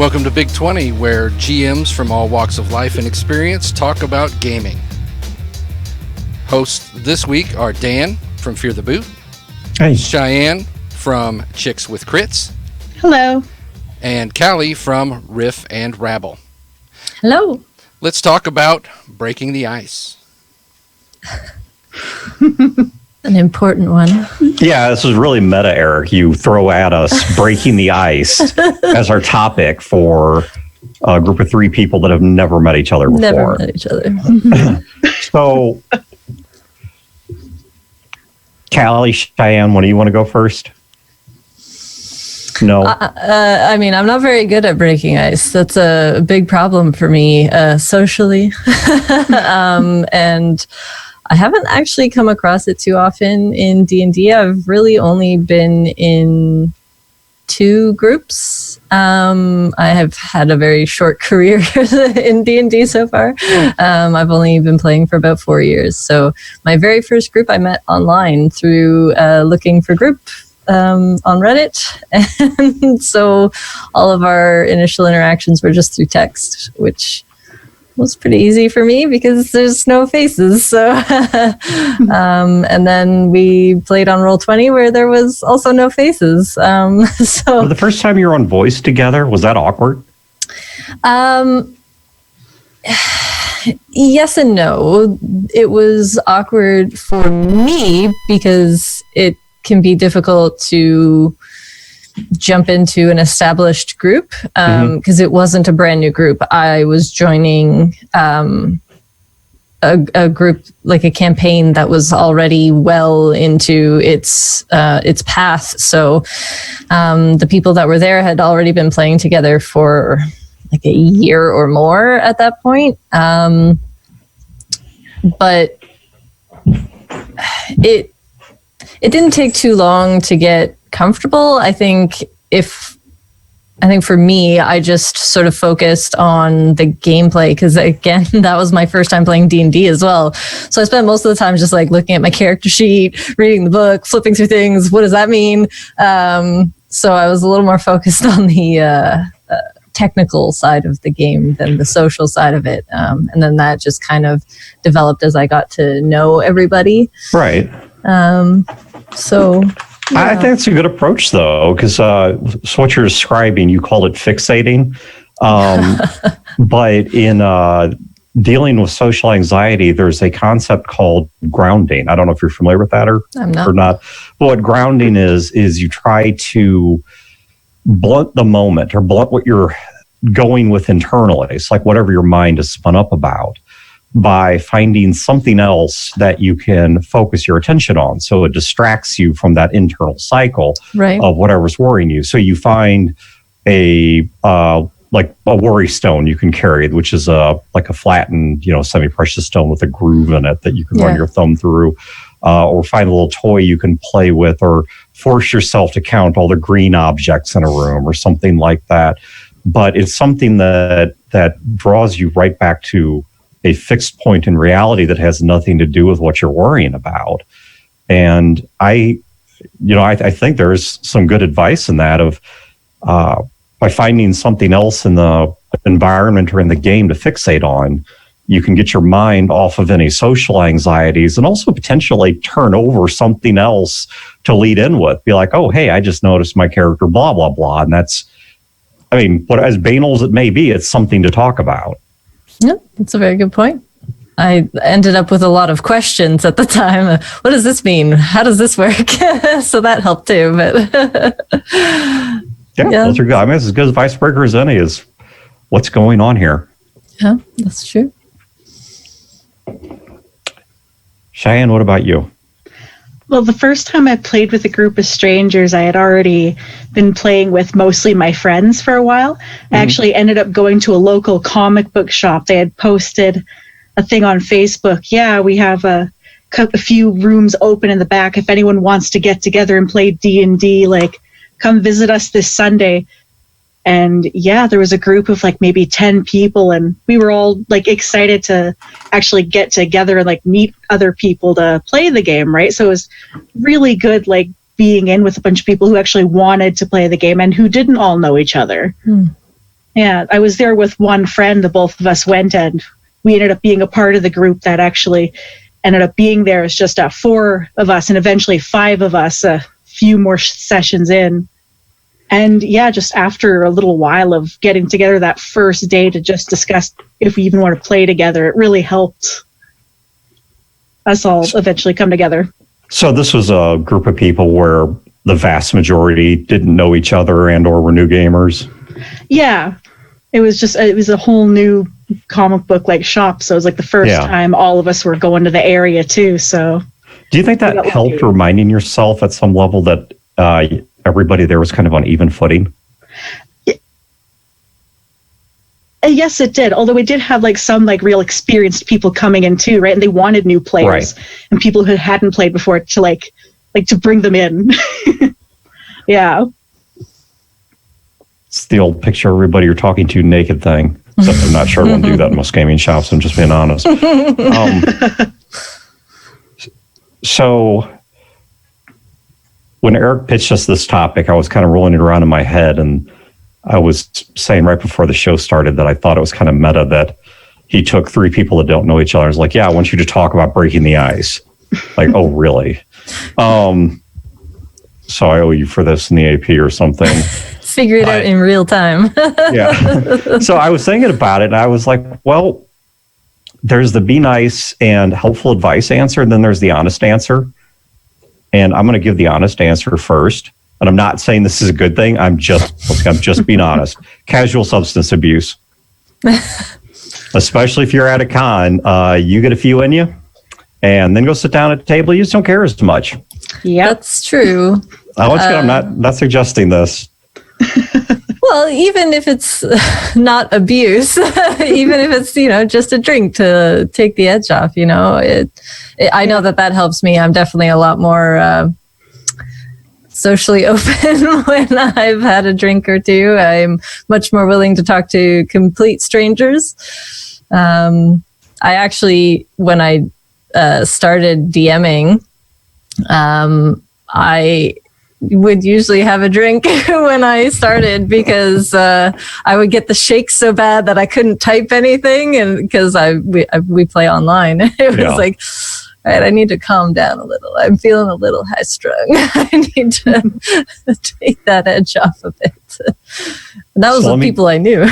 Welcome to Big 20, where GMs from all walks of life and experience talk about gaming. Hosts this week are Dan from Fear the Boot. Hey. Cheyenne from Chicks with Crits. Hello. And Kali from Riff and Rabble. Hello. Let's talk about breaking the ice. An important one. Yeah, this is really meta, Eric. You throw at us breaking the ice as our topic for a group of three people that have never met each other before. Never met each other. So, Kali, Cheyenne, when do you want to go first? No. I mean, I'm not very good at breaking ice. That's a big problem for me socially. And I haven't actually come across it too often in D&D. I've really only been in 2 groups. I have had a very short career in D&D so far. I've only been playing for about 4 years. So my very first group I met online through looking for group on Reddit. And so all of our initial interactions were just through text, which was pretty easy for me because there's no faces. So, and then we played on Roll20 where there was also no faces. So the first time you were on voice together, was that awkward? Yes and no. It was awkward for me because it can be difficult to jump into an established group because it wasn't a brand new group. I was joining a group, like a campaign that was already well into its path. So the people that were there had already been playing together for like a year or more at that point. But it didn't take too long to get comfortable. I think for me, I just sort of focused on the gameplay because, again, that was my first time playing D&D as well. So I spent most of the time just like looking at my character sheet, reading the book, flipping through things. What does that mean? So I was a little more focused on the technical side of the game than the social side of it. And then that just kind of developed as I got to know everybody. Right. So... Yeah. I think that's a good approach, though, because so what you're describing, you call it fixating. But in dealing with social anxiety, there's a concept called grounding. I don't know if you're familiar with that or not. But what grounding is you try to blunt the moment or blunt what you're going with internally. It's like whatever your mind is spun up about, by finding something else that you can focus your attention on. So it distracts you from that internal cycle of whatever's worrying you. So you find a worry stone you can carry, which is like a flattened, semi-precious stone with a groove in it that you can run your thumb through, or find a little toy you can play with, or force yourself to count all the green objects in a room or something like that. But it's something that draws you right back to a fixed point in reality that has nothing to do with what you're worrying about. And I think there's some good advice in that of by finding something else in the environment or in the game to fixate on, you can get your mind off of any social anxieties and also potentially turn over something else to lead in with. Be like, oh, hey, I just noticed my character, blah, blah, blah. And that's, as banal as it may be, it's something to talk about. Yeah, that's a very good point. I ended up with a lot of questions at the time. What does this mean? How does this work? So that helped too. But those are good. It's as good as icebreaker as any is what's going on here. Yeah, that's true. Cheyenne, what about you? Well, the first time I played with a group of strangers, I had already been playing with mostly my friends for a while. I actually ended up going to a local comic book shop. They had posted a thing on Facebook. Yeah, we have a few rooms open in the back. If anyone wants to get together and play D&D, come visit us this Sunday. And yeah, there was a group of maybe 10 people, and we were all excited to actually get together and meet other people to play the game, right? So it was really good being in with a bunch of people who actually wanted to play the game and who didn't all know each other. Yeah, I was there with one friend. The both of us went, and we ended up being a part of the group that actually ended up being there. It's just 4 of us, and eventually 5 of us a few more sessions in. And yeah, just after a little while of getting together that first day to just discuss if we even want to play together, it really helped us all eventually come together. So this was a group of people where the vast majority didn't know each other and or were new gamers? Yeah. It was a whole new comic book like shop. So it was like the first time all of us were going to the area too. So do you think that helped reminding yourself at some level that everybody there was kind of on even footing? Yes, it did. Although we did have like some like real experienced people coming in too, right? And they wanted new players and people who hadn't played before to like to bring them in. Yeah. It's the old picture of everybody you're talking to naked thing. Except I'm not sure everyone do that in most gaming shops. I'm just being honest. So when Eric pitched us this topic, I was kind of rolling it around in my head, and I was saying right before the show started that I thought it was kind of meta that he took 3 people that don't know each other and was like, yeah, I want you to talk about breaking the ice. Like, oh, really? So I owe you for this in the AP or something. Figure it out in real time. Yeah. So I was thinking about it, and I was like, well, there's the be nice and helpful advice answer, and then there's the honest answer. And I'm going to give the honest answer first. And I'm not saying this is a good thing. I'm just being honest. Casual substance abuse. Especially if you're at a con, you get a few in you, and then go sit down at a table. You just don't care as much. Yeah, that's true. I'm not suggesting this. Well, even if it's not abuse, even if it's, just a drink to take the edge off, I know that helps me. I'm definitely a lot more socially open when I've had a drink or two. I'm much more willing to talk to complete strangers. I actually, when I started DMing, I would usually have a drink when I started because I would get the shakes so bad that I couldn't type anything, and because we play online. It was like, all right, I need to calm down a little. I'm feeling a little high strung. I need to take that edge off a bit. And that was the people I knew.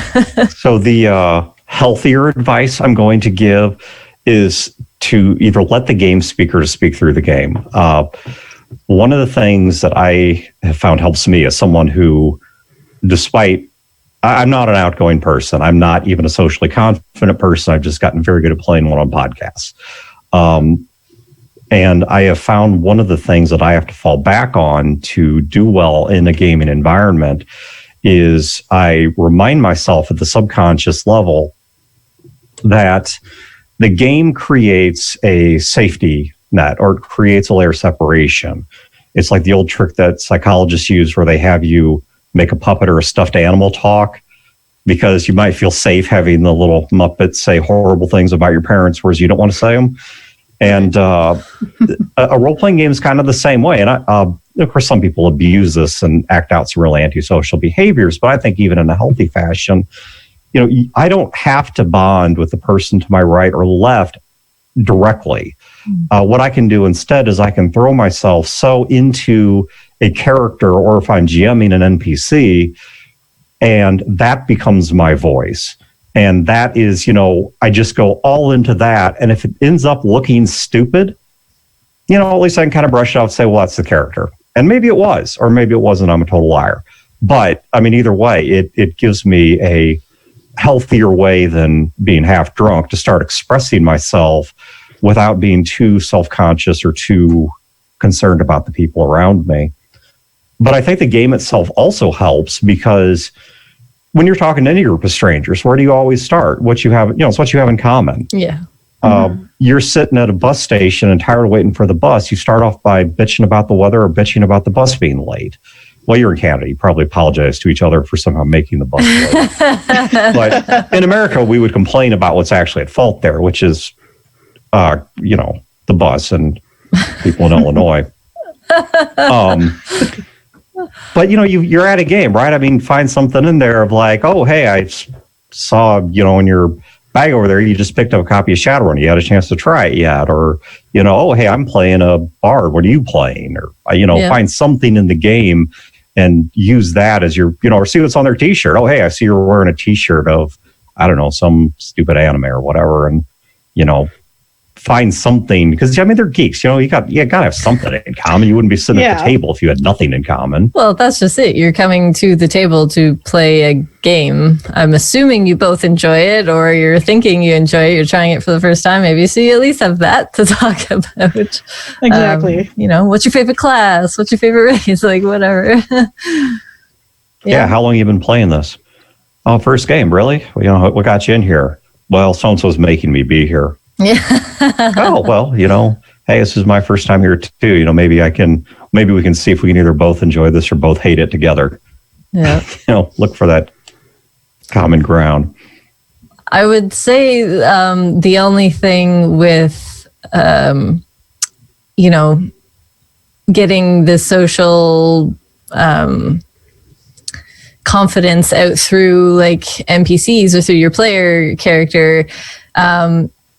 So the healthier advice I'm going to give is to either let the game speaker to speak through the game. One of the things that I have found helps me as someone who, despite, I'm not an outgoing person. I'm not even a socially confident person. I've just gotten very good at playing one-on podcasts. And I have found one of the things that I have to fall back on to do well in a gaming environment is I remind myself at the subconscious level that the game creates a safety net or it creates a layer of separation. It's like the old trick that psychologists use where they have you make a puppet or a stuffed animal talk because you might feel safe having the little Muppet say horrible things about your parents, whereas you don't want to say them. And a role-playing game is kind of the same way. And of course, some people abuse this and act out some really antisocial behaviors. But I think even in a healthy fashion, I don't have to bond with the person to my right or left directly. What I can do instead is I can throw myself so into a character, or if I'm GMing an NPC, and that becomes my voice. And that is, I just go all into that. And if it ends up looking stupid, at least I can kind of brush it out and say, well, that's the character. And maybe it was, or maybe it wasn't. I'm a total liar. But I mean, either way, it gives me a healthier way than being half drunk to start expressing myself without being too self-conscious or too concerned about the people around me. But I think the game itself also helps because when you're talking to any group of strangers, where do you always start? What you have, it's what you have in common. Yeah. You're sitting at a bus station and tired of waiting for the bus. You start off by bitching about the weather or bitching about the bus being late. Well, you're in Canada. You probably apologize to each other for somehow making the bus late. But in America, we would complain about what's actually at fault there, which is, the bus and people in Illinois. But, you're at a game, right? I mean, find something in there of like, oh, hey, I saw, in your bag over there, you just picked up a copy of Shadowrun. You had a chance to try it yet? Or, oh, hey, I'm playing a bard. What are you playing? Or, find something in the game and use that as your, or see what's on their t-shirt. Oh, hey, I see you're wearing a t-shirt of, I don't know, some stupid anime or whatever. And, find something, because they're geeks. You gotta have something in common. You wouldn't be sitting at the table if you had nothing in common. Well, that's just it. You're coming to the table to play a game. I'm assuming you both enjoy it, or you're thinking you enjoy it. You're trying it for the first time, maybe. So you at least have that to talk about. Exactly. What's your favorite class? What's your favorite race? Like, whatever. Yeah. How long have you been playing this? Oh, first game, really? What got you in here? Well, so-and-so's making me be here. Yeah. Oh, well, hey, this is my first time here too. Maybe we can see if we can either both enjoy this or both hate it together. Yeah. Look for that common ground. I would say the only thing with, getting the social confidence out through like NPCs or through your player character,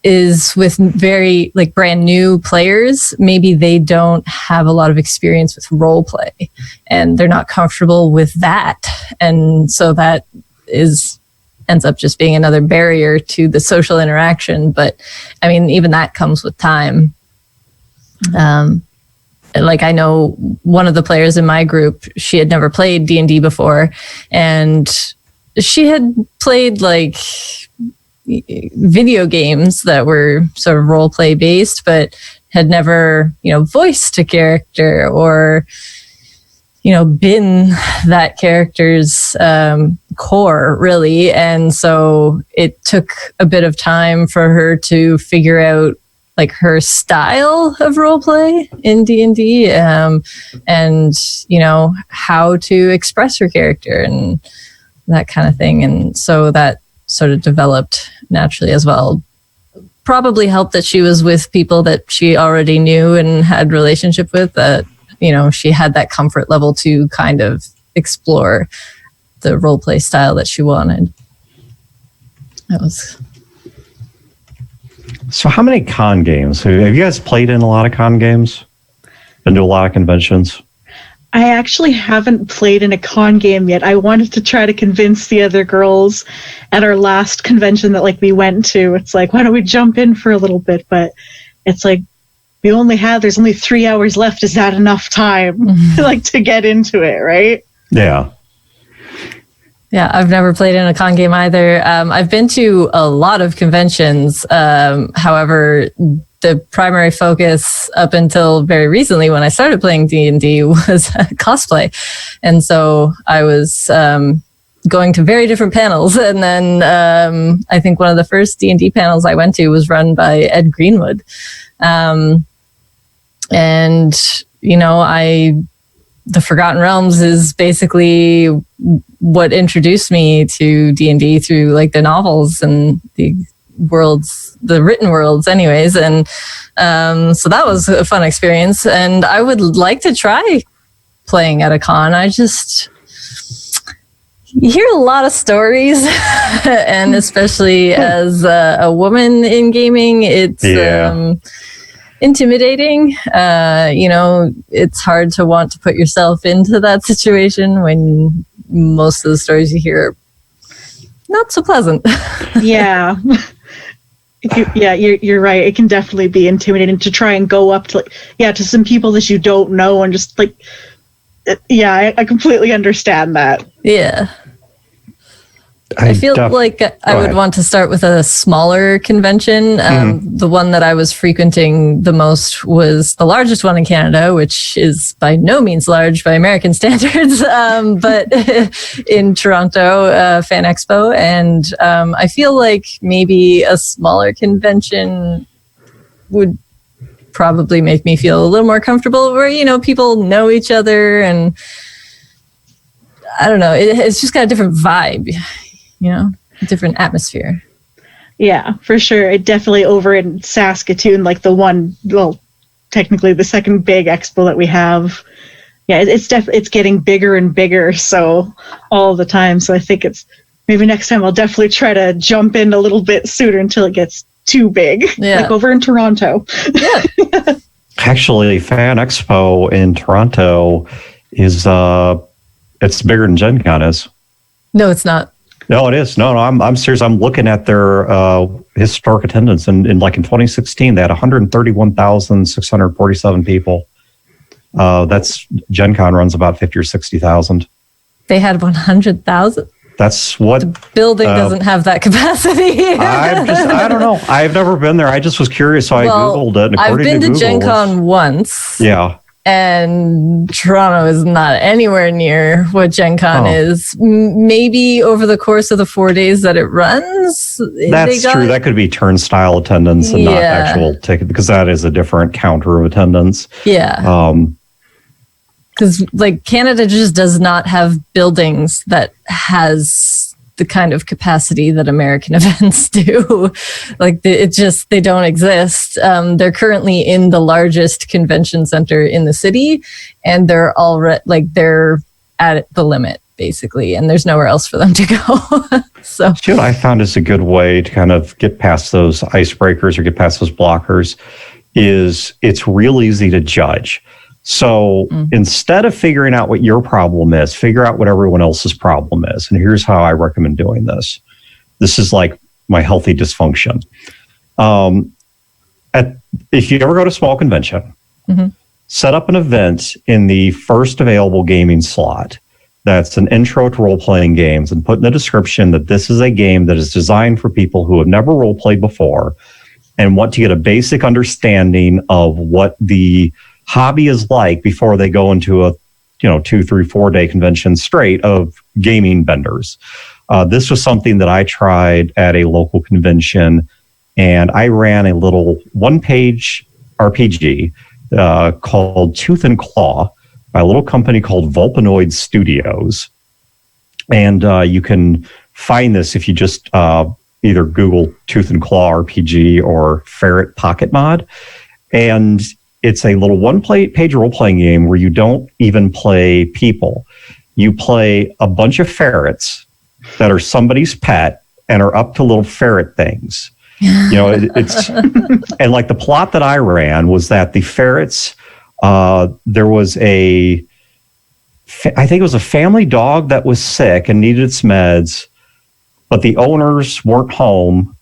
is with very like brand new players. Maybe they don't have a lot of experience with role play and they're not comfortable with that. And so that ends up just being another barrier to the social interaction. But even that comes with time. Like I know one of the players in my group, she had never played D&D before, and she had played like video games that were sort of role play based, but had never, voiced a character or, been that character's core really. And so it took a bit of time for her to figure out like her style of role play in D&D, and how to express her character and that kind of thing. And so that sort of developed naturally as well. Probably helped that she was with people that she already knew and had relationship with, that she had that comfort level to kind of explore the role play style that she wanted. So how many con games have you guys played in? A lot of con games? Been to a lot of conventions? I actually haven't played in a con game yet. I wanted to try to convince the other girls at our last convention that we went to. It's like, why don't we jump in for a little bit? But it's like, there's only 3 hours left. Is that enough time to get into it, right? Yeah. Yeah, I've never played in a con game either. I've been to a lot of conventions. However, the primary focus up until very recently when I started playing D&D was cosplay. And so I was going to very different panels. And then I think one of the first D&D panels I went to was run by Ed Greenwood. The Forgotten Realms is basically what introduced me to D&D through the novels and the written worlds anyways. And so that was a fun experience, and I would like to try playing at a con. You hear a lot of stories and especially as a woman in gaming, it's intimidating. It's hard to want to put yourself into that situation when most of the stories you hear are not so pleasant. Yeah. You're right. It can definitely be intimidating to try and go up to to some people that you don't know and just I completely understand that. Yeah. I feel like I would want to start with a smaller convention. The one that I was frequenting the most was the largest one in Canada, which is by no means large by American standards, but in Toronto, Fan Expo. And I feel like maybe a smaller convention would probably make me feel a little more comfortable where, people know each other, and I don't know, it's just got a different vibe. A different atmosphere. Yeah, for sure. It definitely over in Saskatoon, technically the second big expo that we have. yeah, it's getting bigger and bigger, so all the time. So I think it's maybe next time I'll definitely try to jump in a little bit sooner until it gets too big, like over in Toronto. Yeah. Actually, Fan Expo in Toronto is it's bigger than Gen Con is. No, it's not. No, it is. No, I'm serious. I'm looking at their historic attendance, and in 2016, they had 131,647 people. That's Gen Con runs about 50 or 60,000. They had 100,000. That's what the building doesn't have that capacity. I don't know. I've never been there. I just was curious, so I Googled it. And I've been to Gen Con once. Yeah. And Toronto is not anywhere near what Gen Con is. Maybe over the course of the 4 days that it runs. That's true. That could be turnstile attendance and not actual ticket, because that is a different counter of attendance. Yeah. Because Canada just does not have buildings that has the kind of capacity that American events do. They don't exist. They're currently in the largest convention center in the city, and they're they're at the limit basically, and there's nowhere else for them to go. So what I found is a good way to kind of get past those icebreakers or get past those blockers is it's real easy to judge. So instead of figuring out what your problem is, figure out what everyone else's problem is. And here's how I recommend doing this. This is like my healthy dysfunction. If you ever go to a small convention, set up an event in the first available gaming slot that's an intro to role-playing games, and put in the description that this is a game that is designed for people who have never role-played before and want to get a basic understanding of what the hobby is like before they go into a 2, 3, 4 day convention straight of gaming vendors. This was something that I tried at a local convention, and I ran a little one-page RPG called Tooth and Claw by a little company called Vulpanoid Studios. And you can find this if you just either Google Tooth and Claw RPG or Ferret Pocket Mod. And it's a little one-page role-playing game where you don't even play people. You play a bunch of ferrets that are somebody's pet and are up to little ferret things. It's and the plot that I ran was that the ferrets, there was I think it was a family dog that was sick and needed its meds, but the owners weren't home,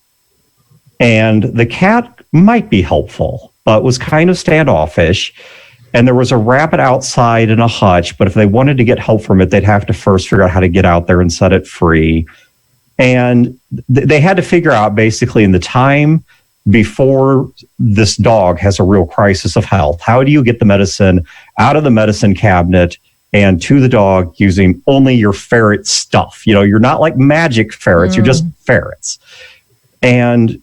and the cat might be helpful, but was kind of standoffish. And there was a rabbit outside in a hutch, but if they wanted to get help from it, they'd have to first figure out how to get out there and set it free. And they had to figure out basically in the time before this dog has a real crisis of health, how do you get the medicine out of the medicine cabinet and to the dog using only your ferret stuff? You're not like magic ferrets, you're just ferrets. And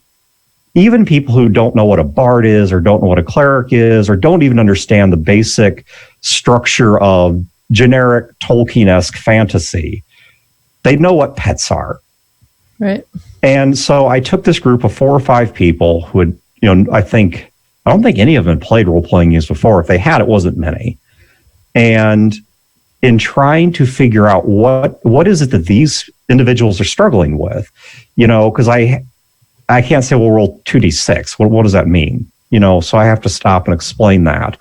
even people who don't know what a bard is or don't know what a cleric is or don't even understand the basic structure of generic Tolkien-esque fantasy, they know what pets are. Right. And so I took this group of 4 or 5 people who had, I don't think any of them had played role-playing games before. If they had, it wasn't many. And in trying to figure out what is it that these individuals are struggling with, because I can't say, well, roll 2d6. What does that mean? So I have to stop and explain that.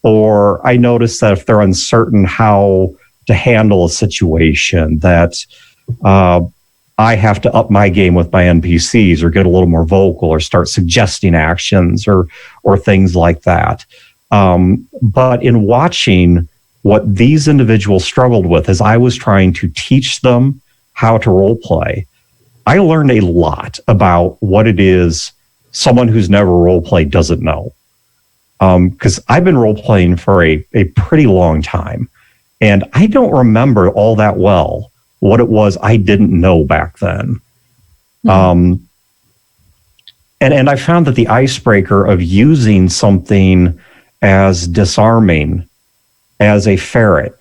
Or I notice that if they're uncertain how to handle a situation, that I have to up my game with my NPCs or get a little more vocal or start suggesting actions or things like that. But in watching what these individuals struggled with as I was trying to teach them how to role play, I learned a lot about what it is someone who's never role played doesn't know. Because I've been role playing for a pretty long time, and I don't remember all that well what it was I didn't know back then. And I found that the icebreaker of using something as disarming as a ferret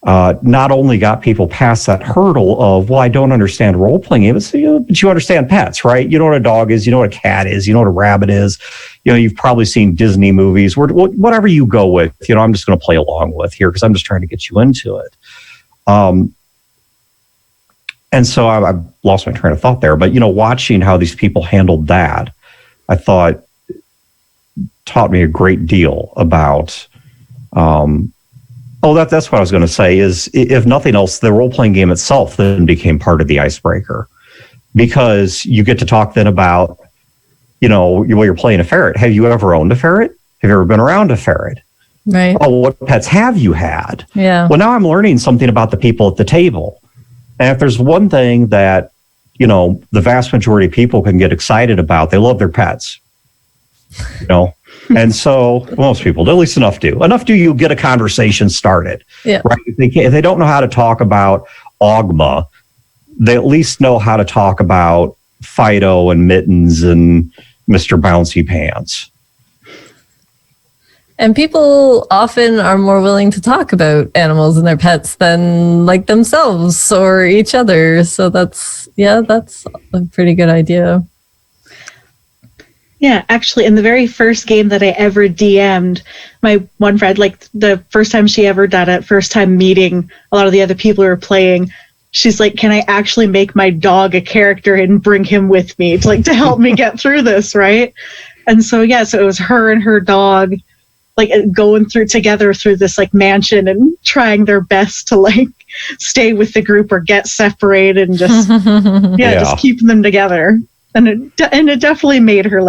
not only got people past that hurdle of, well, I don't understand role-playing games, but you understand pets, right? You know what a dog is, you know what a cat is, you know what a rabbit is. You've probably seen Disney movies, whatever you go with, I'm just going to play along with here because I'm just trying to get you into it. And so I lost my train of thought there, but, watching how these people handled that, I thought taught me a great deal about, that's what I was going to say is, if nothing else, the role-playing game itself then became part of the icebreaker, because you get to talk then about, you're playing a ferret. Have you ever owned a ferret? Have you ever been around a ferret? Right. Oh, what pets have you had? Yeah. Well, now I'm learning something about the people at the table. And if there's one thing that, the vast majority of people can get excited about, they love their pets. And so most people, at least enough do. You get a conversation started. Yeah. Right? If they don't know how to talk about Ogma, they at least know how to talk about Fido and Mittens and Mr. Bouncy Pants. And people often are more willing to talk about animals and their pets than like themselves or each other. So that's a pretty good idea. Yeah, actually, in the very first game that I ever DM'd, my one friend, like the first time she ever done it, first time meeting a lot of the other people who were playing, she's like, can I actually make my dog a character and bring him with me to help me get through this, right? And so, so it was her and her dog, going together through this mansion and trying their best to stay with the group or get separated and just, just keeping them together. And it definitely made her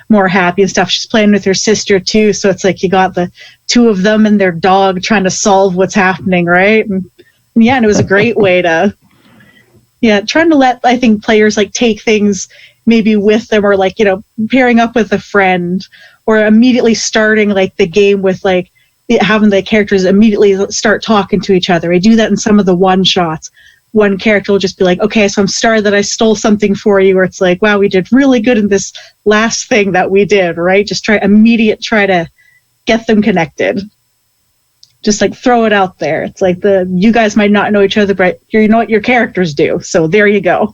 more happy and stuff. She's playing with her sister too, so it's you got the two of them and their dog trying to solve what's happening, right? And it was a great way to, trying to let, I think, players take things maybe with them, or pairing up with a friend, or immediately starting the game with having the characters immediately start talking to each other. I do that in some of the one shots. One character will just be okay, so I'm sorry that I stole something for you, or it's wow, we did really good in this last thing that we did, right? Just try to get them connected. Just throw it out there. It's you guys might not know each other, but you know what your characters do. So there you go.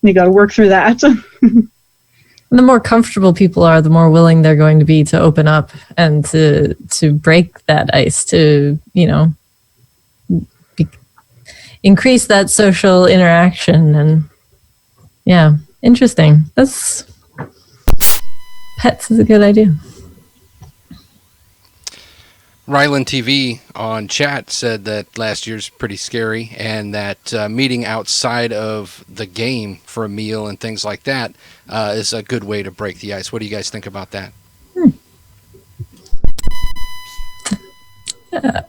You got to work through that. The more comfortable people are, the more willing they're going to be to open up and to break that ice, to, increase that social interaction. And interesting. Pets is a good idea. Ryland TV on chat said that last year's pretty scary, and that meeting outside of the game for a meal and things like that is a good way to break the ice. What do you guys think about that?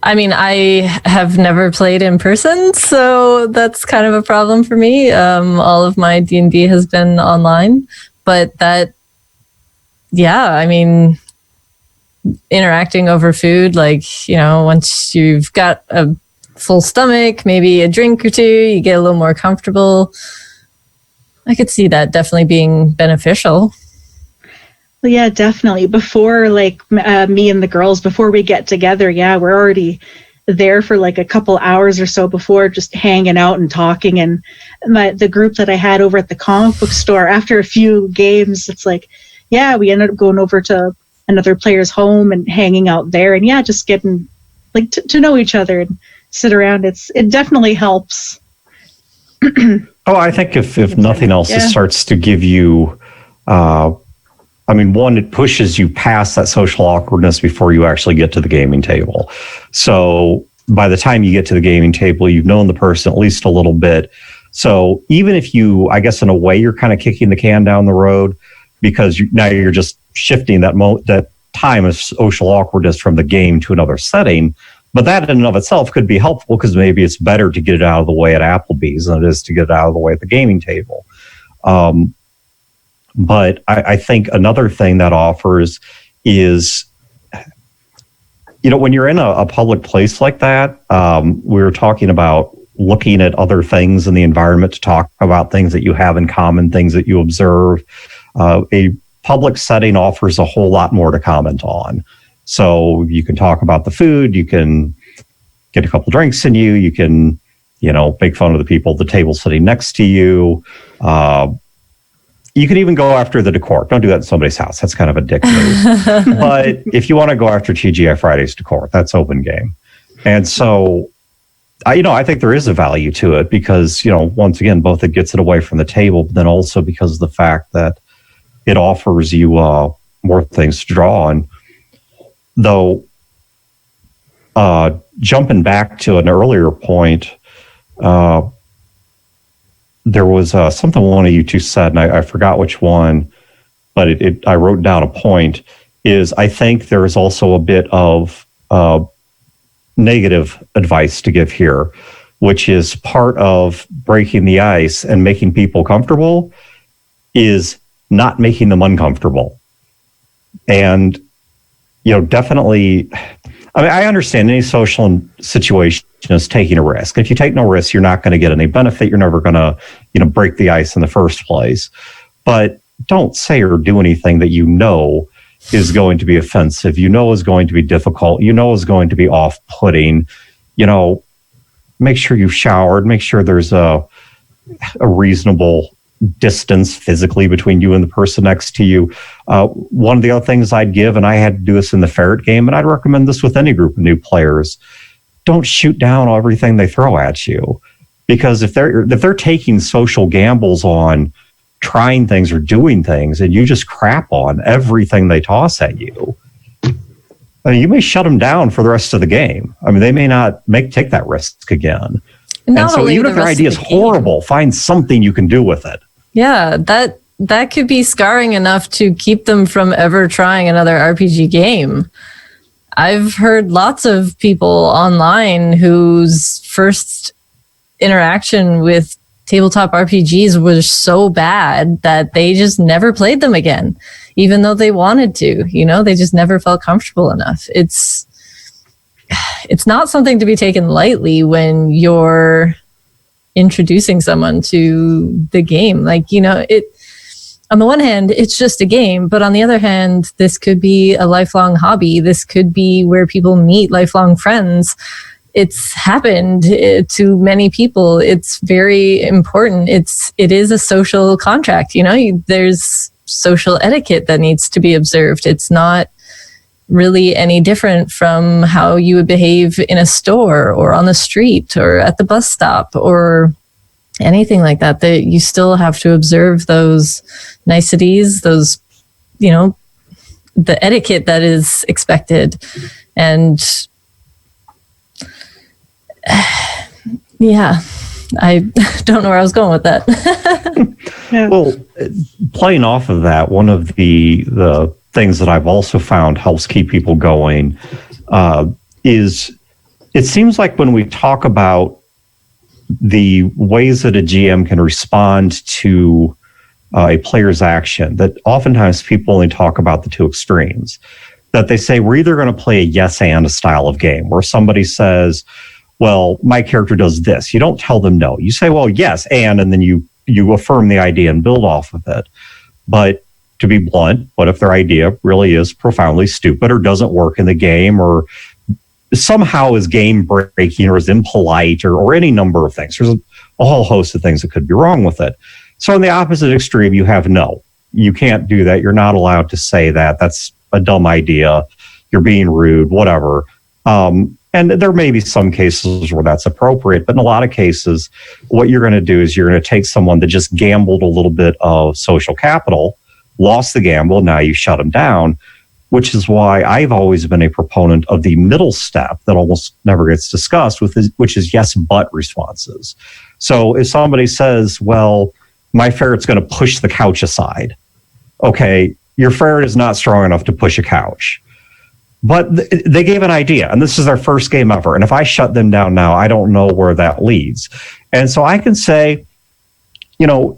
I mean, I have never played in person, so that's kind of a problem for me. All of my D&D has been online, but I mean, interacting over food, once you've got a full stomach, maybe a drink or two, you get a little more comfortable. I could see that definitely being beneficial. Well, yeah, definitely. Before, me and the girls, before we get together, we're already there for a couple hours or so before, just hanging out and talking. And the group that I had over at the comic book store, after a few games, it's we ended up going over to another player's home and hanging out there, and just getting to know each other and sit around. It definitely helps. I think if nothing else, it starts to give you, one, it pushes you past that social awkwardness before you actually get to the gaming table. So by the time you get to the gaming table, you've known the person at least a little bit. So even if you, I guess in a way, you're kind of kicking the can down the road, because now you're just shifting that time of social awkwardness from the game to another setting. But that in and of itself could be helpful, because maybe it's better to get it out of the way at Applebee's than it is to get it out of the way at the gaming table. But I think another thing that offers is, when you're in a public place like that, we were talking about looking at other things in the environment to talk about things that you have in common, things that you observe. A public setting offers a whole lot more to comment on. So you can talk about the food, you can get a couple drinks in you. You can, make fun of the people at the table sitting next to you. You can even go after the decor. Don't do that in somebody's house. That's kind of a dick move. But if you want to go after TGI Fridays decor, that's open game. And so, I think there is a value to it because, once again, both it gets it away from the table, but then also because of the fact that it offers you more things to draw on. Though, jumping back to an earlier point, there was something one of you two said, and I forgot which one, but I wrote down a point, is I think there is also a bit of negative advice to give here, which is part of breaking the ice and making people comfortable is not making them uncomfortable. And, definitely, I understand any social situation is taking a risk. If you take no risk, you're not going to get any benefit. You're never going to, break the ice in the first place. But don't say or do anything that is going to be offensive, is going to be difficult, is going to be off-putting. Make sure you've showered, make sure there's a reasonable distance physically between you and the person next to you. One of the other things I'd give, and I had to do this in the ferret game, and I'd recommend this with any group of new players, don't shoot down everything they throw at you. Because if they're taking social gambles on trying things or doing things, and you just crap on everything they toss at you, you may shut them down for the rest of the game. They may not take that risk again. And so even if their idea is horrible, find something you can do with it. Yeah, that could be scarring enough to keep them from ever trying another RPG game. I've heard lots of people online whose first interaction with tabletop RPGs was so bad that they just never played them again, even though they wanted to. They just never felt comfortable enough. It's not something to be taken lightly when you're introducing someone to the game. On the one hand, it's just a game, but on the other hand, this could be a lifelong hobby. This could be where people meet lifelong friends. It's happened to many people. It's very important. It is a social contract. There's social etiquette that needs to be observed. It's not really any different from how you would behave in a store or on the street or at the bus stop or anything like that. That you still have to observe those niceties, those, the etiquette that is expected. And yeah, I don't know where I was going with that. Yeah. Well, playing off of that, one of the things that I've also found helps keep people going is it seems like when we talk about the ways that a GM can respond to a player's action, that oftentimes people only talk about the two extremes. That they say, we're either going to play a yes and a style of game, where somebody says, well, my character does this. You don't tell them no. You say, well, yes, and then you affirm the idea and build off of it. But to be blunt, what if their idea really is profoundly stupid or doesn't work in the game or somehow is game breaking or is impolite or any number of things? There's a whole host of things that could be wrong with it. So in the opposite extreme, you have no. You can't do that. You're not allowed to say that. That's a dumb idea. You're being rude, whatever. And there may be some cases where that's appropriate, but in a lot of cases, what you're going to do is you're going to take someone that just gambled a little bit of social capital, lost the gamble, now you shut them down, which is why I've always been a proponent of the middle step that almost never gets discussed, which is yes, but responses. So if somebody says, well, my ferret's going to push the couch aside. Okay, your ferret is not strong enough to push a couch. But they gave an idea, and this is their first game ever. And if I shut them down now, I don't know where that leads. And so I can say,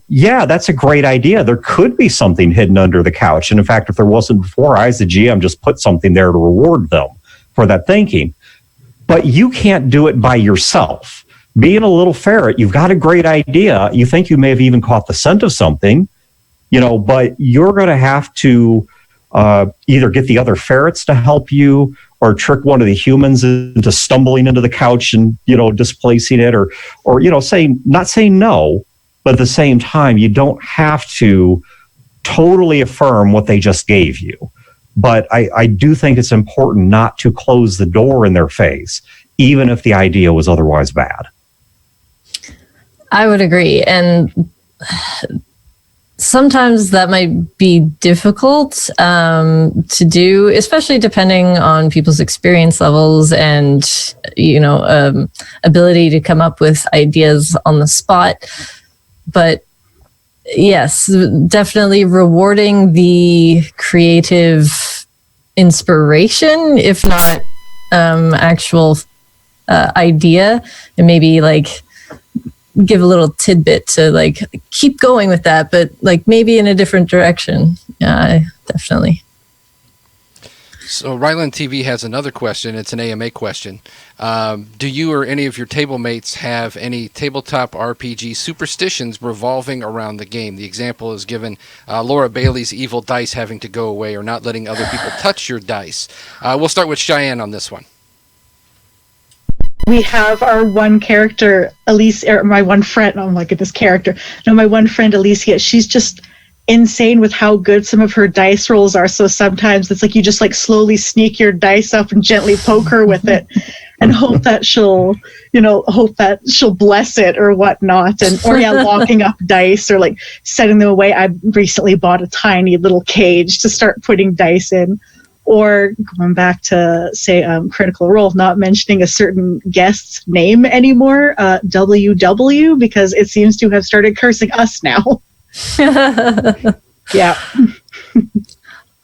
yeah, that's a great idea. There could be something hidden under the couch. And in fact, if there wasn't before, I, as the GM, just put something there to reward them for that thinking. But you can't do it by yourself. Being a little ferret, you've got a great idea. You think you may have even caught the scent of something, but you're going to have to either get the other ferrets to help you or trick one of the humans into stumbling into the couch and, displacing it or not saying no, but at the same time, you don't have to totally affirm what they just gave you. But I do think it's important not to close the door in their face, even if the idea was otherwise bad. I would agree. And sometimes that might be difficult to do, especially depending on people's experience levels and, ability to come up with ideas on the spot. But yes, definitely rewarding the creative inspiration, if not actual idea, and maybe give a little tidbit to keep going with that, but maybe in a different direction. Yeah, definitely. So Ryland TV has another question. It's an AMA question. Do you or any of your table mates have any tabletop RPG superstitions revolving around the game? The example is given Laura Bailey's evil dice having to go away or not letting other people touch your dice. We'll start with Cheyenne on this one. We have our one character, Elise, or my one friend. Oh my goodness, character. No, my one friend, Alicia. She's just insane with how good some of her dice rolls are. So sometimes it's you just slowly sneak your dice up and gently poke her with it, and hope that she'll bless it or whatnot. Or locking up dice or setting them away. I recently bought a tiny little cage to start putting dice in. Or going back to, say, Critical Role, not mentioning a certain guest's name anymore, WW, because it seems to have started cursing us now. Yeah.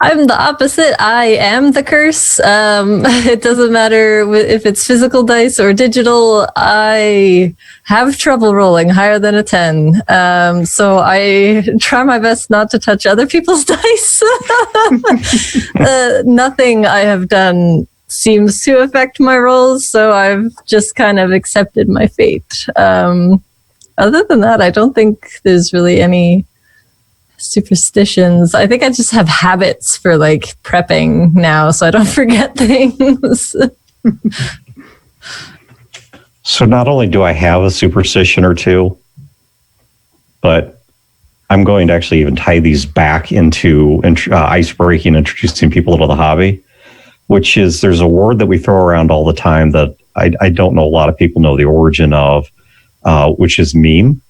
I'm the opposite. I am the curse. It doesn't matter if it's physical dice or digital. I have trouble rolling higher than a 10. So I try my best not to touch other people's dice. Nothing I have done seems to affect my rolls, so I've just kind of accepted my fate. Other than that, I don't think there's really any superstitions. I think I just have habits for prepping now, so I don't forget things. So not only do I have a superstition or two, but I'm going to actually even tie these back into ice breaking, introducing people to the hobby, which is there's a word that we throw around all the time that I don't know a lot of people know the origin of, which is meme.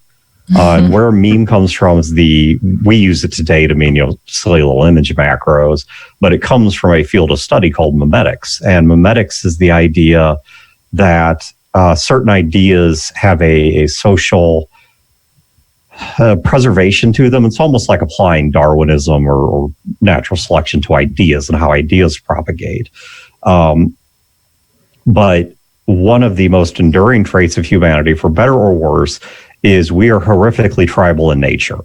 And where a meme comes from is we use it today to mean, silly little image macros, but it comes from a field of study called memetics. And memetics is the idea that certain ideas have a social preservation to them. It's almost like applying Darwinism or natural selection to ideas and how ideas propagate. But one of the most enduring traits of humanity, for better or worse, is we are horrifically tribal in nature.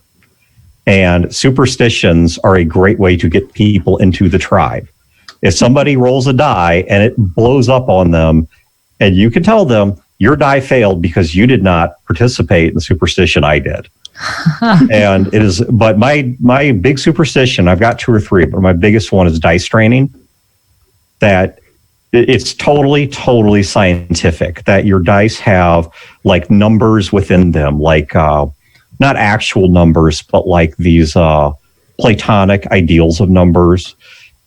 And superstitions are a great way to get people into the tribe. If somebody rolls a die and it blows up on them, and you can tell them, your die failed because you did not participate in the superstition I did. And it is, but my big superstition, I've got 2 or 3, but my biggest one is dice training. That it's totally scientific, that your dice have numbers within them, not actual numbers, but these Platonic ideals of numbers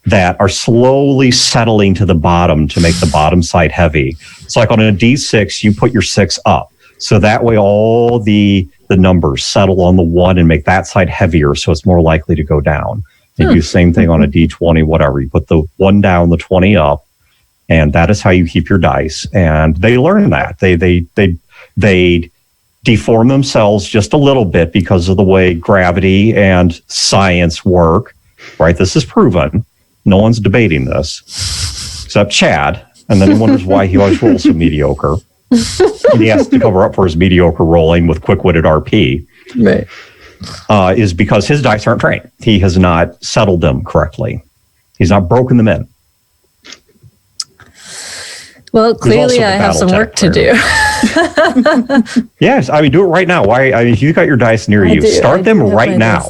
that are slowly settling to the bottom to make the bottom side heavy. So on a D6, you put your 6 up. So that way all the numbers settle on the 1 and make that side heavier, so it's more likely to go down. You do the same thing on a D20, whatever. You put the 1 down, the 20 up. And that is how you keep your dice. And they learn that. They deform themselves just a little bit because of the way gravity and science work, right? This is proven. No one's debating this, except Chad. And then he wonders why he always rolls so mediocre. And he has to cover up for his mediocre rolling with quick-witted RP. Right. Is because his dice aren't trained. He has not settled them correctly. He's not broken them in. Well, clearly I have some work to do. Yes, do it right now. If you got your dice near you, start them right now.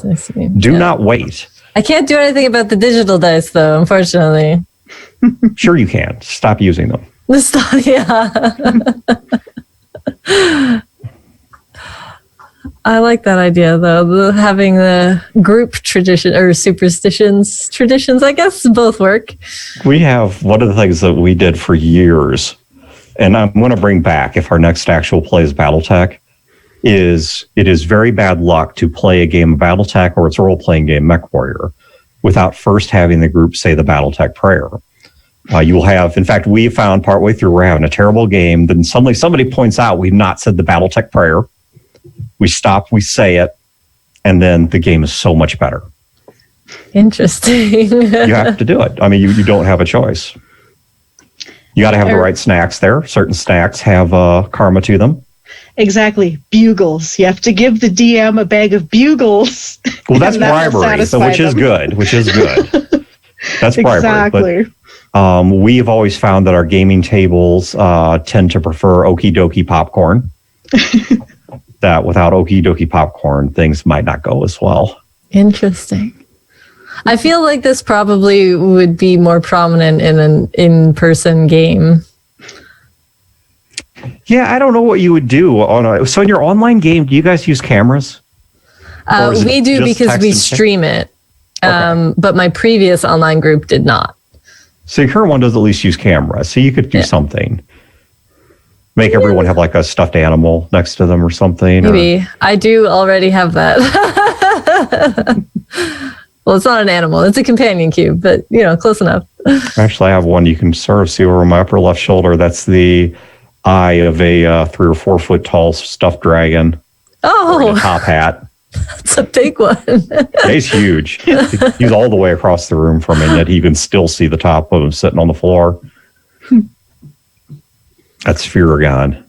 Do not wait. I can't do anything about the digital dice, though, unfortunately. Sure you can. Stop using them. Yeah. I like that idea, though. Having the group tradition or superstitions, traditions, I guess both work. We have one of the things that we did for years, and I'm going to bring back if our next actual play is Battletech, is it is very bad luck to play a game of Battletech or it's a role-playing game, MechWarrior, without first having the group say the Battletech prayer. You will have, in fact, we found partway through we're having a terrible game, then suddenly somebody points out we've not said the Battletech prayer. We stop, we say it, and then the game is so much better. Interesting. You have to do it. I mean, you don't have a choice. You got to have the right snacks there. Certain snacks have karma to them. Exactly. Bugles. You have to give the DM a bag of bugles. Well, that's bribery, so which is good. That's bribery. Exactly. But we've always found that our gaming tables tend to prefer okie dokie popcorn. That without okie dokie popcorn, things might not go as well. Interesting. I feel like this probably would be more prominent in an in-person game. Yeah, I don't know what you would do so in your online game, do you guys use cameras? We do because we stream it. Okay. But my previous online group did not. So your current one does at least use cameras. So you could do something. Make everyone have like a stuffed animal next to them or something. Maybe. I do already have that. Well, it's not an animal. It's a companion cube, but, close enough. Actually, I have one you can sort of see over my upper left shoulder. That's the eye of a 3 or 4 foot tall stuffed dragon. Oh. A top hat. That's a big one. He's huge. He's all the way across the room from me, and yet you can still see the top of him sitting on the floor. That's Furagon.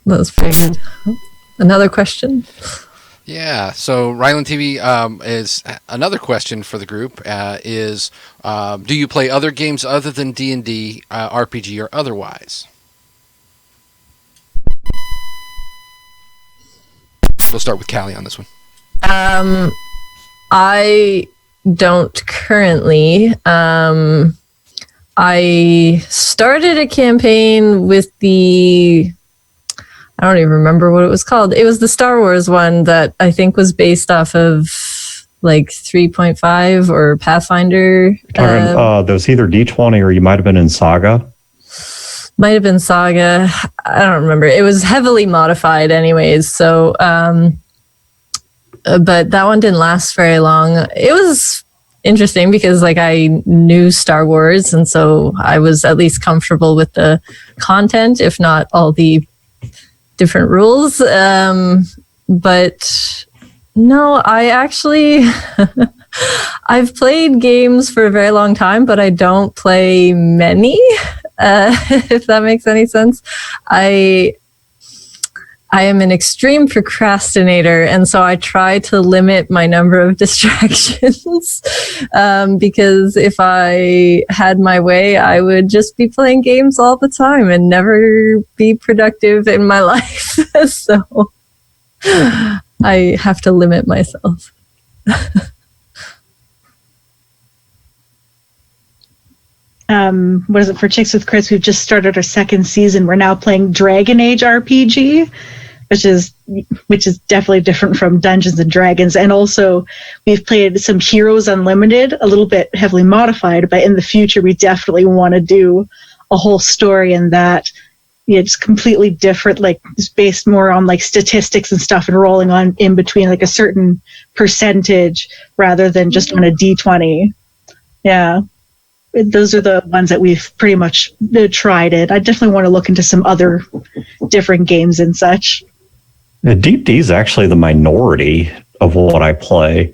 That was pretty good. Another question? Yeah, so Ryland TV is another question for the group is, do you play other games other than D&D, RPG, or otherwise? We'll start with Kali on this one. I don't currently. I started a campaign with I don't even remember what it was called. It was the Star Wars one that I think was based off of like 3.5 or Pathfinder. That was either D20 or you might have been in Saga. Might have been Saga. I don't remember. It was heavily modified anyways. So, but that one didn't last very long. It was interesting because I knew Star Wars, and so I was at least comfortable with the content, if not all the different rules. But no, I actually I've played games for a very long time, but I don't play many, if that makes any sense. I am an extreme procrastinator, and so I try to limit my number of distractions because if I had my way, I would just be playing games all the time and never be productive in my life. So I have to limit myself. What is it for Chicks with Chris? We've just started our second season. We're now playing Dragon Age RPG, which is definitely different from Dungeons and Dragons. And also we've played some Heroes Unlimited, a little bit heavily modified, but in the future we definitely want to do a whole story in that. It's completely different, it's based more on statistics and stuff and rolling on in between a certain percentage rather than just on a D20. Yeah. Those are the ones that we've pretty much tried it. I definitely want to look into some other different games and such. D&D is actually the minority of what I play.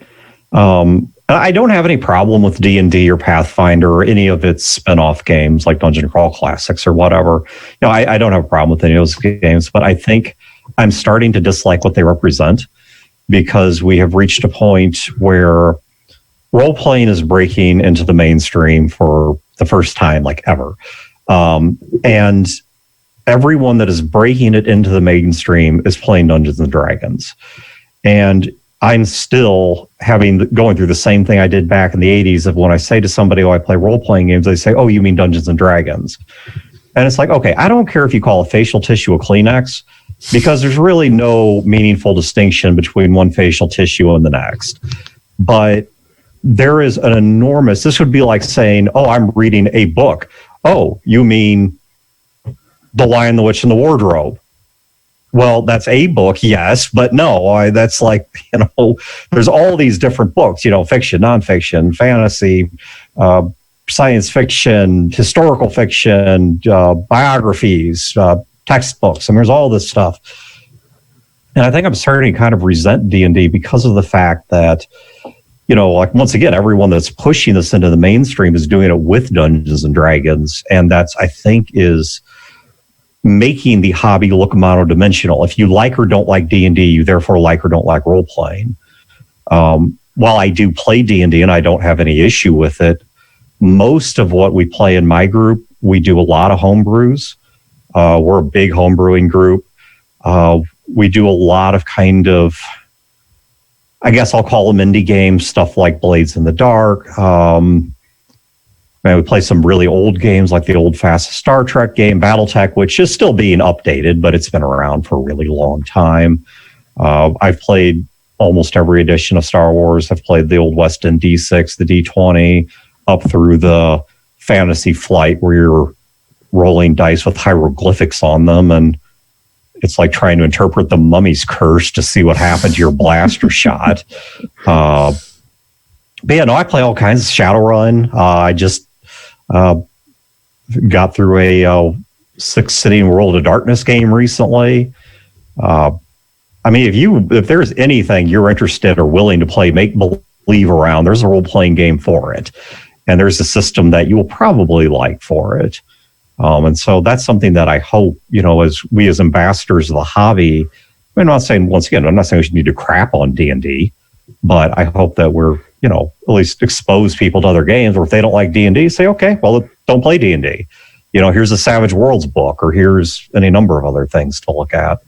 I don't have any problem with D&D or Pathfinder or any of its spin-off games like Dungeon Crawl Classics or whatever. I don't have a problem with any of those games, but I think I'm starting to dislike what they represent because we have reached a point where role-playing is breaking into the mainstream for the first time ever. And everyone that is breaking it into the mainstream is playing Dungeons and Dragons. And I'm still going through the same thing I did back in the 80s of when I say to somebody, oh, I play role-playing games, they say, oh, you mean Dungeons and Dragons. And it's like, okay, I don't care if you call a facial tissue a Kleenex, because there's really no meaningful distinction between one facial tissue and the next. But there is an enormous, this would be like saying, oh, I'm reading a book. Oh, you mean The Lion, the Witch, and the Wardrobe. Well, that's a book, yes, but no, that's like, there's all these different books, fiction, nonfiction, fantasy, science fiction, historical fiction, biographies, textbooks. There's all this stuff. And I think I'm starting to kind of resent D&D because of the fact that, like, once again, everyone that's pushing this into the mainstream is doing it with Dungeons and Dragons. And that's, I think, is making the hobby look monodimensional. If you like or don't like D&D, you therefore like or don't like role-playing. While I do play D&D and I don't have any issue with it, most of what we play in my group, we do a lot of homebrews. We're a big homebrewing group. We do a lot of kind of, I guess I'll call them indie games, stuff like Blades in the Dark. We play some really old games like the old fast Star Trek game, Battletech, which is still being updated, but it's been around for a really long time. I've played almost every edition of Star Wars. I've played the old West End D6, the D20, up through the Fantasy Flight, where you're rolling dice with hieroglyphics on them, and it's like trying to interpret the Mummy's Curse to see what happened to your blaster shot. But yeah, no, I play all kinds of Shadowrun. I just got through a 6-sitting World of Darkness game recently. If there's anything you're interested or willing to play make believe around, there's a role-playing game for it. And there's a system that you will probably like for it. And so that's something that I hope, as we as ambassadors of the hobby, I'm not saying we should need to crap on D&D, but I hope that we're, at least expose people to other games, or if they don't like D&D, say, okay, well, don't play D&D. Here's a Savage Worlds book, or here's any number of other things to look at.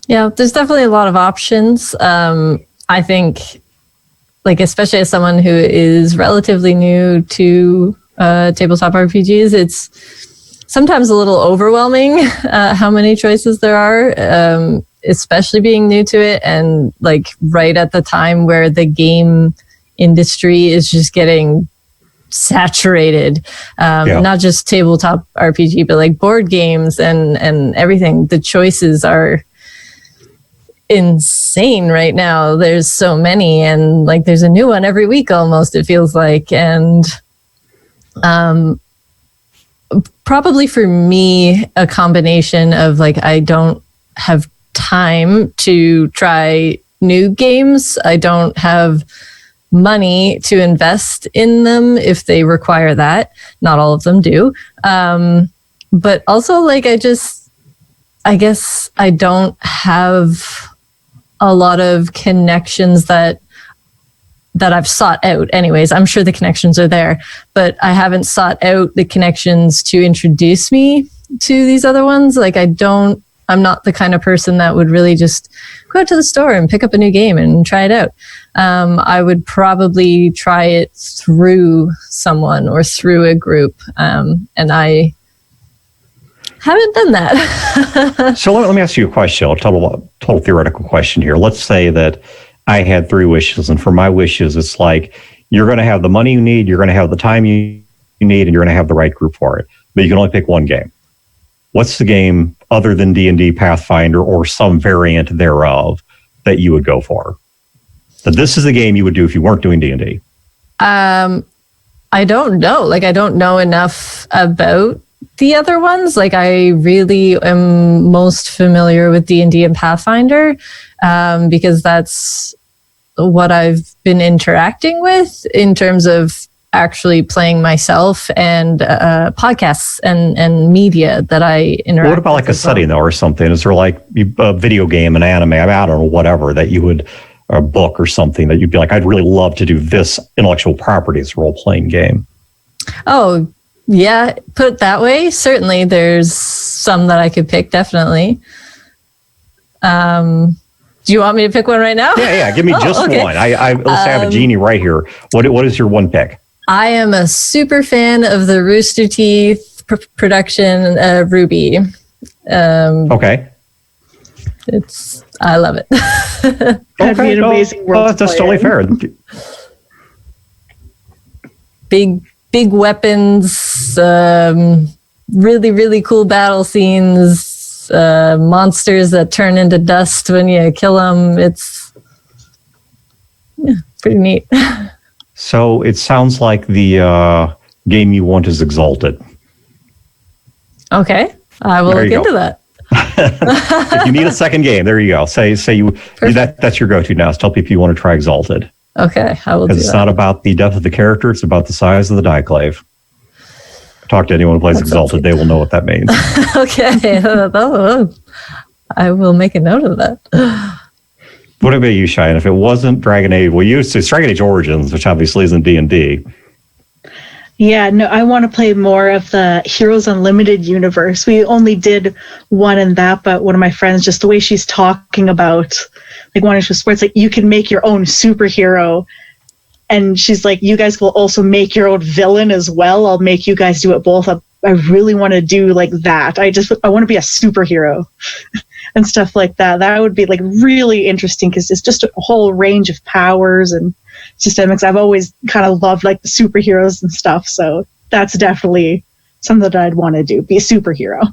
Yeah, there's definitely a lot of options. I think, like, especially as someone who is relatively new to tabletop RPGs, it's sometimes a little overwhelming how many choices there are, especially being new to it, and like right at the time where the game industry is just getting saturated. Not just tabletop RPG, but like board games and everything. The choices are insane right now. There's so many, and like there's a new one every week almost, it feels like. And probably for me, a combination of like, I don't have time to try new games. I don't have money to invest in them if they require that. Not all of them do. But also, like, I guess I don't have a lot of connections that I've sought out anyways. I'm sure the connections are there, but I haven't sought out the connections to introduce me to these other ones. Like, I'm not the kind of person that would really just go out to the store and pick up a new game and try it out. I would probably try it through someone or through a group. And I haven't done that. So let me ask you a question, a total theoretical question here. Let's say that I had 3 wishes, and for my wishes, it's like, you're going to have the money you need, you're going to have the time you need, and you're going to have the right group for it. But you can only pick one game. What's the game other than D&D, Pathfinder, or some variant thereof that you would go for? That this is the game you would do if you weren't doing D&D. I don't know. Like, I don't know enough about the other ones. Like, I really am most familiar with D&D and Pathfinder, because that's what I've been interacting with in terms of actually playing myself, and podcasts and media that I interact with. What about like a setting though, or something? Is there like a video game, an anime, I don't know, whatever, that you would, or a book or something that you'd be like, I'd really love to do this intellectual property as a role-playing game? Oh, yeah, put it that way. Certainly there's some that I could pick, definitely. Do you want me to pick one right now? Yeah. Give me just one. Let's say I have a genie right here. What is your one pick? I am a super fan of the Rooster Teeth production Ruby. Okay. I love it. That'd be an amazing world. That's totally fair. Big weapons, really, really cool battle scenes, monsters that turn into dust when you kill them. It's pretty neat. So it sounds like the game you want is Exalted. Okay, I will look into that. If you need a second game, there you go. Say that's your go-to now. Tell people you want to try Exalted. Okay, I will do that. It's not about the depth of the character, it's about the size of the dieclave. Talk to anyone who plays Exalted, they will know what that means. Okay, I will make a note of that. What about you, Cheyenne? If it wasn't Dragon Age, it's Dragon Age Origins, which obviously isn't D&D. Yeah, no, I want to play more of the Heroes Unlimited universe. We only did one in that, but one of my friends, just the way she's talking about, like, wanting to sports, like, you can make your own superhero. And she's like, you guys will also make your own villain as well. I'll make you guys do it both. I really want to do like that. I want to be a superhero and stuff like that. That would be like really interesting because it's just a whole range of powers and systemics. I've always kind of loved like the superheroes and stuff. So that's definitely something that I'd want to do, be a superhero.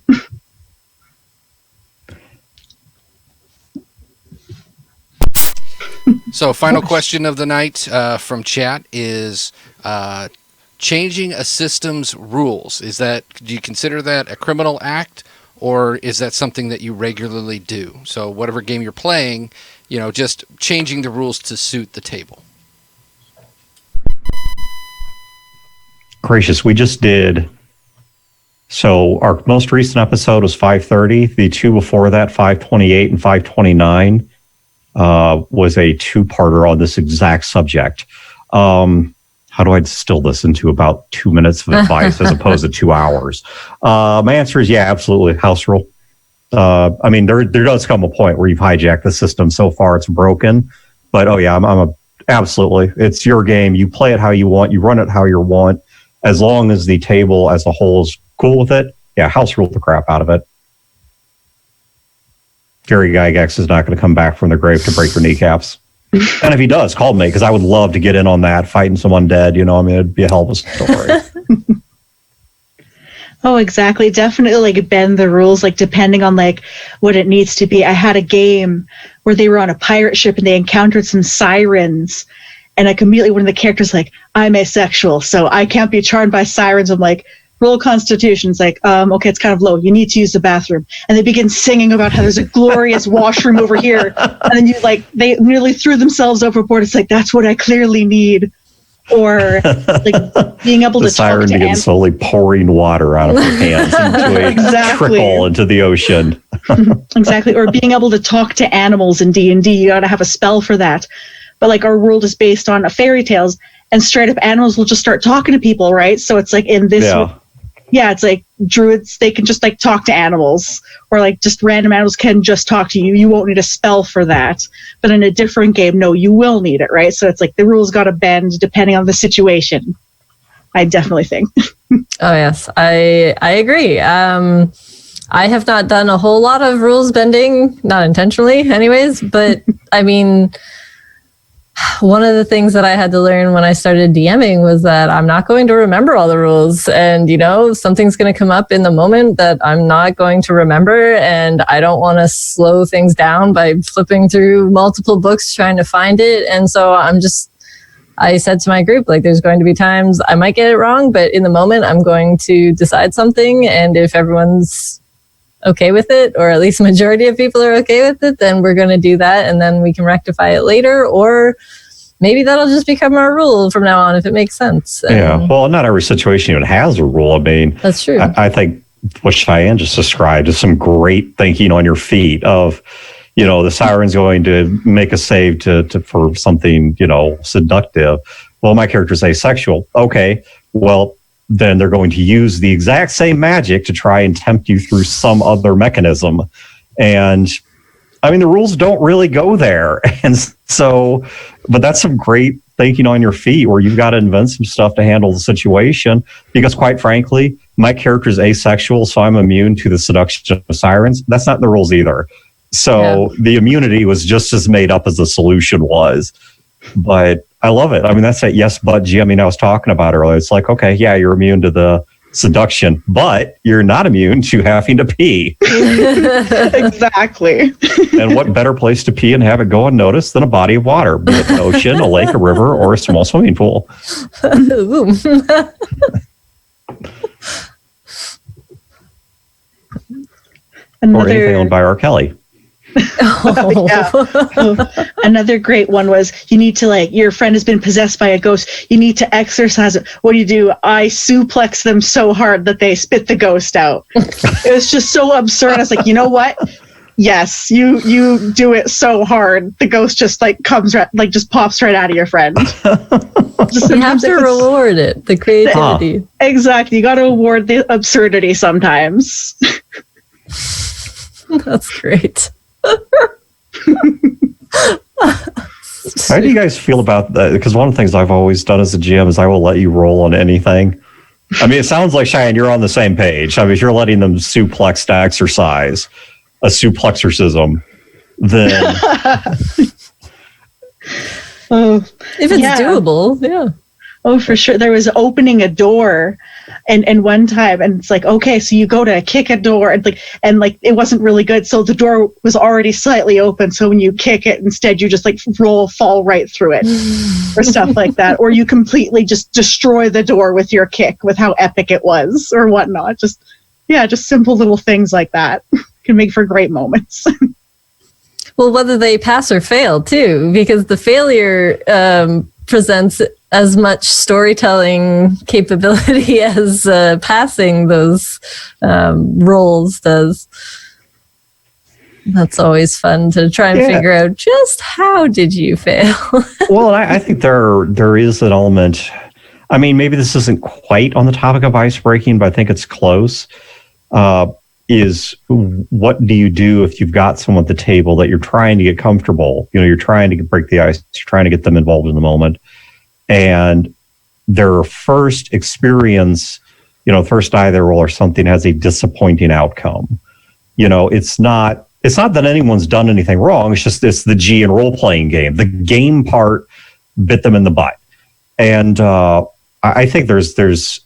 So final question of the night from chat is changing a system's rules. Do you consider that a criminal act, or is that something that you regularly do? So whatever game you're playing, just changing the rules to suit the table. Gracious, we just did. So our most recent episode was 530. The two before that, 528 and 529, was a two-parter on this exact subject. How do I distill this into about 2 minutes of advice as opposed to 2 hours? My answer is yeah, absolutely. House rule. I mean, there does come a point where you've hijacked the system so far it's broken. But absolutely. It's your game. You play it how you want. You run it how you want. As long as the table as a whole is cool with it, yeah, house rule the crap out of it. Gary Gygax is not going to come back from the grave to break your kneecaps. And if he does, call me, because I would love to get in on that, fighting some undead. It'd be a hell of a story. Oh, exactly. Definitely like bend the rules, like depending on like what it needs to be. I had a game where they were on a pirate ship and they encountered some sirens. And like immediately one of the characters like, I'm asexual, so I can't be charmed by sirens. I'm like, roll Constitution. It's like, okay, it's kind of low. You need to use the bathroom. And they begin singing about how there's a glorious washroom over here. And then they nearly threw themselves overboard. It's like, that's what I clearly need. Or like being able to talk to siren begins slowly pouring water out of her hands into a trickle into the ocean. Exactly. Or being able to talk to animals in D&D. You got to have a spell for that. But like our world is based on fairy tales, and straight up animals will just start talking to people, right? So it's like in this, it's like druids, they can just like talk to animals, or like just random animals can just talk to you. You won't need a spell for that. But in a different game, no, you will need it, right? So it's like the rules got to bend depending on the situation. I definitely think. Oh yes, I agree. I have not done a whole lot of rules bending, not intentionally, anyways. But I mean, one of the things that I had to learn when I started DMing was that I'm not going to remember all the rules. And, something's going to come up in the moment that I'm not going to remember. And I don't want to slow things down by flipping through multiple books trying to find it. And so I said to my group, like, there's going to be times I might get it wrong, but in the moment I'm going to decide something. And if everyone's okay with it, or at least the majority of people are okay with it, then we're going to do that, and then we can rectify it later, or maybe that'll just become our rule from now on if it makes sense. Yeah, well, not every situation even has a rule. I mean, that's true. I think what Cheyenne just described is some great thinking on your feet of, the siren's going to make a save for something, seductive. Well, my character's asexual. Okay, well, then they're going to use the exact same magic to try and tempt you through some other mechanism. And I mean, the rules don't really go there. And so, but that's some great thinking on your feet where you've got to invent some stuff to handle the situation. Because quite frankly, my character is asexual, so I'm immune to the seduction of sirens. That's not in the rules either. So the immunity was just as made up as the solution was. But I love it. I mean, that's that yes, but G. I mean, I was talking about earlier. It's like, okay, yeah, you're immune to the seduction, but you're not immune to having to pee. Exactly. And what better place to pee and have it go unnoticed than a body of water, be it an ocean, a lake, a river, or a small swimming pool. Or anything owned by R. Kelly. Another great one was you need to, like, your friend has been possessed by a ghost, you need to exorcise it. What do? I suplex them so hard that they spit the ghost out. It was just so absurd. I was like, you know what, yes, you do it so hard the ghost just like comes just pops right out of your friend. You have to reward it, the creativity. Exactly, you got to reward the absurdity sometimes. That's great. How do you guys feel about that? Because one of the things I've always done as a GM is I will let you roll on anything. I mean, it sounds like, Cheyenne, you're on the same page. I mean, if you're letting them suplex to exercise a suplexorcism, then if it's doable, yeah. Oh, for sure. There was opening a door and one time, and it's like, okay, so you go to kick a door and it wasn't really good. So the door was already slightly open. So when you kick it, instead you just like fall right through it or stuff like that. Or you completely just destroy the door with your kick with how epic it was or whatnot. Just simple little things like that can make for great moments. Well, whether they pass or fail too, because the failure presents as much storytelling capability as passing those roles does. That's always fun to try and figure out just how did you fail. Well, I think there is an element. I mean, maybe this isn't quite on the topic of ice breaking, but I think it's close. Is what do you do if you've got someone at the table that you're trying to get comfortable? You know, you're trying to break the ice, you're trying to get them involved in the moment. And their first experience, first die they roll or something has a disappointing outcome. It's not that anyone's done anything wrong. It's the G and role playing game. The game part bit them in the butt. And I think there's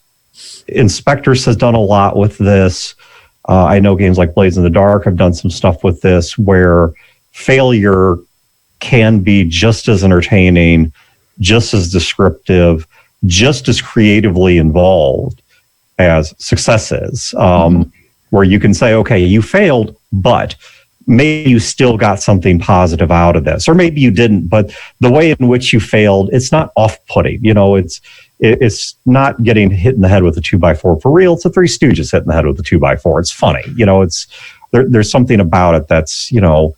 Inspectors has done a lot with this. I know games like Blades in the Dark have done some stuff with this where failure can be just as entertaining, just as descriptive, just as creatively involved as success is. Where you can say, okay, you failed, but maybe you still got something positive out of this, or maybe you didn't, but the way in which you failed, it's not off-putting. It's not getting hit in the head with a 2x4 for real. It's the Three Stooges hitting the head with a 2x4. It's funny. There's something about it that's, you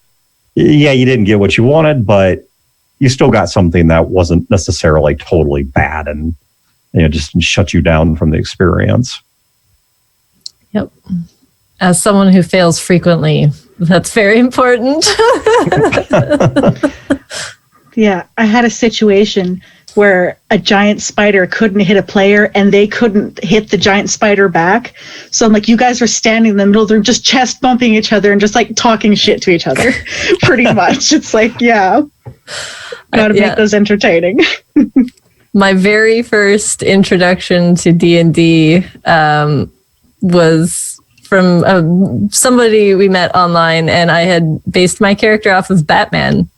didn't get what you wanted, but you still got something that wasn't necessarily totally bad and just shut you down from the experience. Yep. As someone who fails frequently, that's very important. Yeah, I had a situation where a giant spider couldn't hit a player and they couldn't hit the giant spider back. So I'm like, you guys are standing in the middle, they're just chest bumping each other and just like talking shit to each other. Pretty much. It's like, gotta make those entertaining. My very first introduction to D&D was from somebody we met online, and I had based my character off of Batman.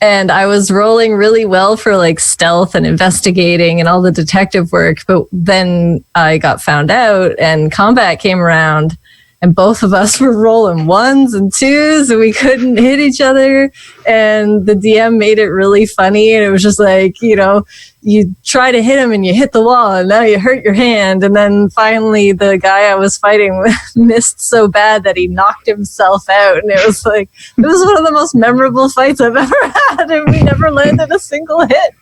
And I was rolling really well for like stealth and investigating and all the detective work. But then I got found out and combat came around and both of us were rolling 1s and 2s and we couldn't hit each other. And the DM made it really funny. And it was just like, you try to hit him and you hit the wall and now you hurt your hand. And then finally the guy I was fighting with missed so bad that he knocked himself out. And it was like, it was one of the most memorable fights I've ever had. And we never landed a single hit.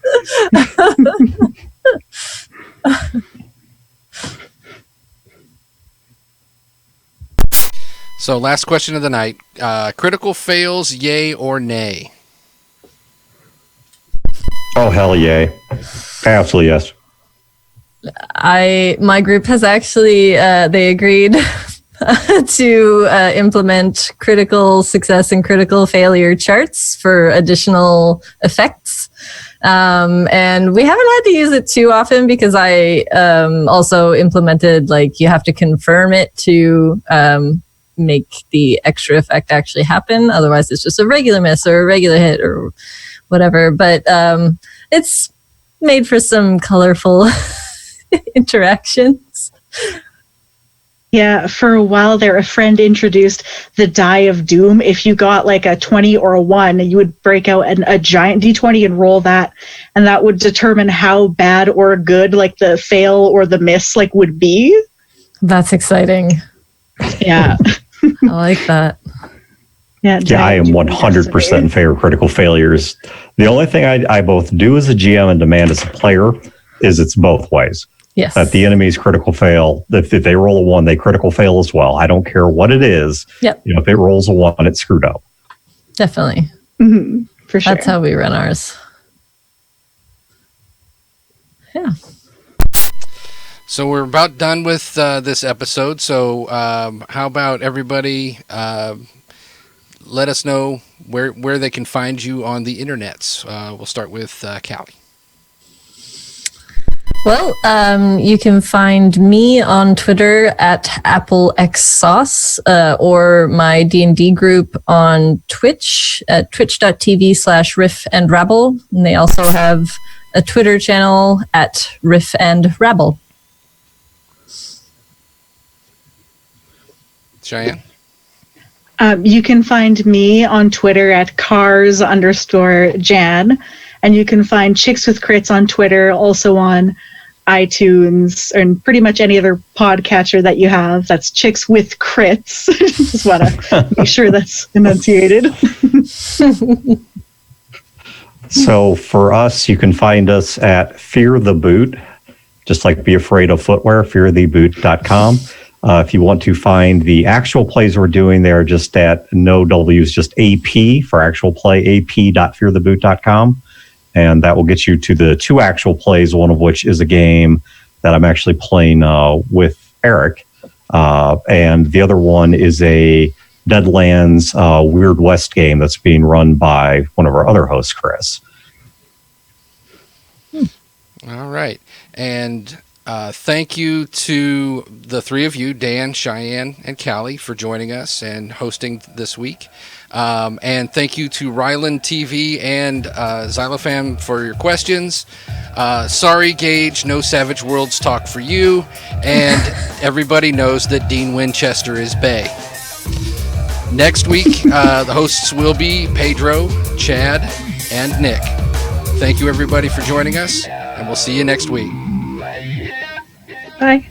So last question of the night. Critical fails, yay or nay? Oh, hell yay. Absolutely yes. My group has actually, they agreed to implement critical success and critical failure charts for additional effects. And we haven't had to use it too often because I also implemented, like, you have to confirm it to make the extra effect actually happen. Otherwise, it's just a regular miss or a regular hit or whatever. But it's made for some colorful interactions. Yeah, for a while there, a friend introduced the die of doom. If you got like a 20 or a 1, you would break out a giant D20 and roll that, and that would determine how bad or good like the fail or the miss like would be. That's exciting. Yeah. I like that. Yeah, I am 100% in favor of critical failures. The only thing I both do as a GM and demand as a player is it's both ways. Yes. That the enemy's critical fail, if they roll a 1, they critical fail as well. I don't care what it is. Yep. If it rolls a 1, it's screwed up. Definitely. Mm-hmm. For sure. That's how we run ours. Yeah. So we're about done with this episode. So how about everybody let us know where they can find you on the internets. We'll start with Kali. Well, you can find me on Twitter at AppleXSauce or my D&D group on Twitch at twitch.tv/riff and rabble. And they also have a Twitter channel at Riff and Rabble. Cheyenne? You can find me on Twitter at cars_Jan. And you can find Chicks with Crits on Twitter, also on iTunes, and pretty much any other podcatcher that you have. That's Chicks with Crits. Just want to make sure that's enunciated. So for us, you can find us at Fear the Boot, just like Be Afraid of Footwear, feartheboot.com. If you want to find the actual plays we're doing, they're just at no W's, just AP for actual play, ap.feartheboot.com. And that will get you to the 2 actual plays, one of which is a game that I'm actually playing with Eric. And the other one is a Deadlands Weird West game that's being run by one of our other hosts, Chris. All right. And thank you to the 3 of you, Dan, Cheyenne, and Kali, for joining us and hosting this week. And thank you to Ryland TV and Xylopham for your questions. Sorry, Gage, no Savage Worlds talk for you. And everybody knows that Dean Winchester is Bay. Next week, the hosts will be Pedro, Chad, and Nick. Thank you, everybody, for joining us, and we'll see you next week. Bye.